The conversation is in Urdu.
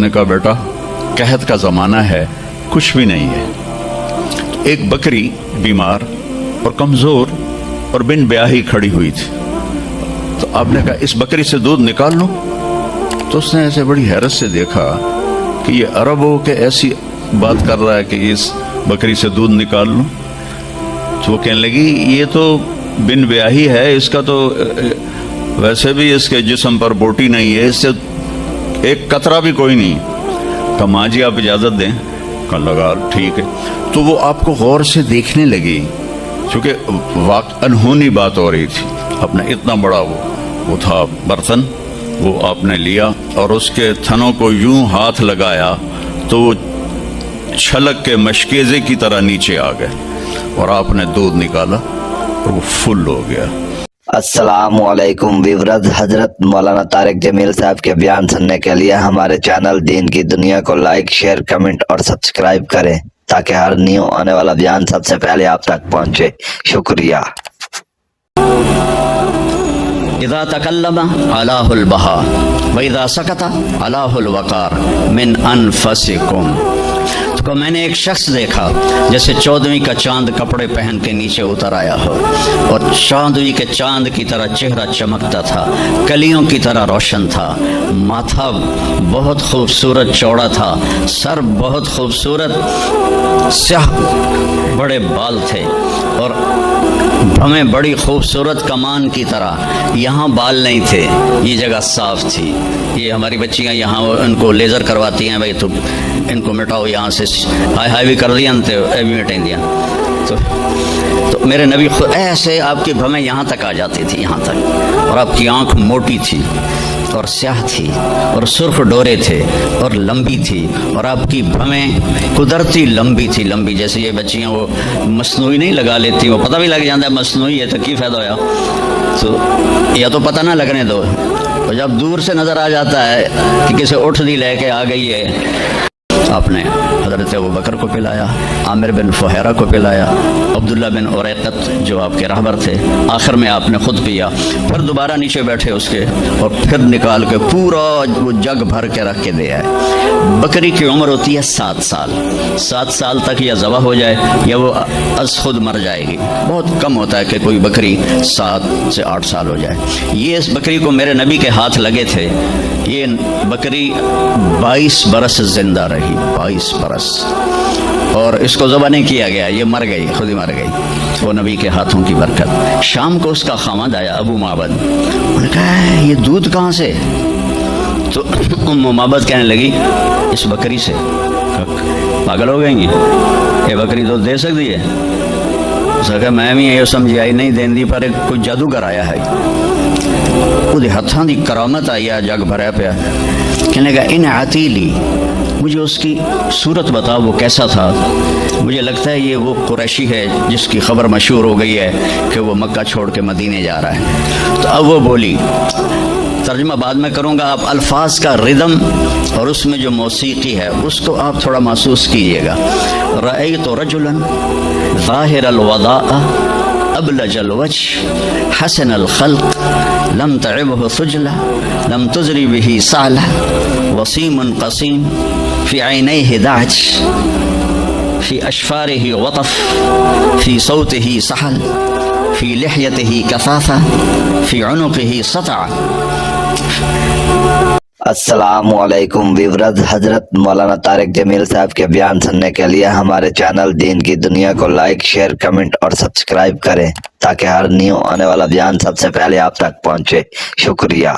نے کہا بیٹا قحط کا زمانہ ہے، کچھ بھی نہیں ہے. ایک بکری بیمار اور کمزور اور بن بیاہی کھڑی ہوئی تھی. تو آپ نے کہا اس بکری سے دودھ نکال لو. تو اس نے ایسے بڑی حیرت سے دیکھا کہ یہ عرب ہو کہ ایسی بات کر رہا ہے کہ اس بکری سے دودھ نکال لو. تو وہ کہنے لگی یہ تو بن بیاہی ہے، اس کا تو ویسے بھی اس کے جسم پر بوٹی نہیں ہے، اس سے ایک قطرہ بھی کوئی نہیں. کہا ماں جی آپ اجازت دیں. کہا لگا ٹھیک ہے. تو وہ آپ کو غور سے دیکھنے لگی چونکہ انہونی بات ہو رہی تھی. اپنا اتنا بڑا وہ تھا برتن، وہ آپ نے لیا اور اس کے تھنوں کو یوں ہاتھ لگایا تو وہ چھلک کے مشکیزے کی طرح نیچے آ گئے اور آپ نے دودھ نکالا اور وہ فل ہو گیا. السلام علیکم ویورز. حضرت مولانا طارق جمیل صاحب کے بیان سننے کے لیے ہمارے چینل دین کی دنیا کو لائک، شیئر، کمنٹ اور سبسکرائب کریں تاکہ ہر نیو آنے والا بیان سب سے پہلے آپ تک پہنچے. شکریہ. اذا تکلم علاہ البہا واذا سکت علاہ الوقار من انفسکم. تو میں نے ایک شخص دیکھا جیسے 14ویں کا چاند کپڑے پہن کے نیچے اتر آیا ہو، اور 14ویں کے چاند کی طرح چہرہ چمکتا تھا، کلیوں کی طرح روشن تھا، ماتھا بہت خوبصورت چوڑا تھا، سر بہت خوبصورت سیاہ بڑے بال تھے، اور ہمیں بڑی خوبصورت کمان کی طرح. یہاں بال نہیں تھے، یہ جگہ صاف تھی. یہ ہماری بچیاں یہاں ان کو لیزر کرواتی ہیں، بھائی تو ان کو مٹاؤ یہاں سے، ہائی ہائی بھی کر دیا اے بھی مٹیں دیا. تو میرے نبی خود ایسے آپ کی بھویں یہاں تک آ جاتی تھی، یہاں تک، اور آپ کی آنکھ موٹی تھی اور سیاہ تھی اور سرخ ڈورے تھے اور لمبی تھی، اور آپ کی بھویں قدرتی لمبی تھی، لمبی جیسے یہ بچیاں وہ مصنوعی نہیں لگا لیتی، وہ پتہ بھی لگ جاتا ہے مصنوعی ہے تو کی فائدہ ہوا. تو یا تو پتہ نہ لگنے دو، تو جب دور سے نظر آ جاتا ہے کہ کسی اٹھ دی لے کے آ گئی ہے. آپ نے حضرت ابوبکر کو پلایا، عامر بن فہیرہ کو پلایا، عبداللہ بن اریقط جو آپ کے رہبر تھے، آخر میں آپ نے خود پیا، پھر دوبارہ نیچے بیٹھے اس کے، اور پھر نکال کے پورا وہ جگ بھر کے رکھ کے دیا ہے. بکری کی عمر ہوتی ہے 7 سال. 7 سال تک یا ذبح ہو جائے یا وہ از خود مر جائے گی. بہت کم ہوتا ہے کہ کوئی بکری 7 سے 8 سال ہو جائے. یہ اس بکری کو میرے نبی کے ہاتھ لگے تھے، یہ بکری 22 برس زندہ رہی، 22 برس، اور اس کو ذبح نہیں کیا گیا، یہ مر گئی، خود ہی مر گئی، وہ نبی کے ہاتھوں کی برکت. شام کو اس کا خامد آیا ابو معبد، انہوں نے کہا یہ دودھ کہاں سے؟ تو ام معبد کہنے لگی اس بکری سے. پاگل ہو گئی یہ بکری دودھ دے سکتی ہے؟ اس نے کہا میں بھی یہ سمجھ آئی نہیں دیندی، پر کوئی جادوگر آیا ہے، وہ ہاتھاں دی کرامت آئی ہے، جگ بھرا پیا. کہنے لگا ان عتیلی، مجھے اس کی صورت بتاؤ وہ کیسا تھا. مجھے لگتا ہے یہ وہ قریشی ہے جس کی خبر مشہور ہو گئی ہے کہ وہ مکہ چھوڑ کے مدینے جا رہا ہے. تو اب وہ بولی، ترجمہ بعد میں کروں گا، آپ الفاظ کا ردم اور اس میں جو موسیقی ہے اس کو آپ تھوڑا محسوس کیجئے گا. رأیت رجلا ظاہر الوضاء ابلج الوجه حسن الخلق لم تعبه ثجلة لم تزری به صعلة وسیم قسیم في عینیه دعج في اشفاره وطف في صوته سحل في لحيته کثافة في عنقه سطع. السلام علیکم ویورز. حضرت مولانا طارق جمیل صاحب کے بیان سننے کے لیے ہمارے چینل دین کی دنیا کو لائک، شیئر، کمنٹ اور سبسکرائب کریں تاکہ ہر نیو آنے والا بیان سب سے پہلے آپ تک پہنچے. شکریہ.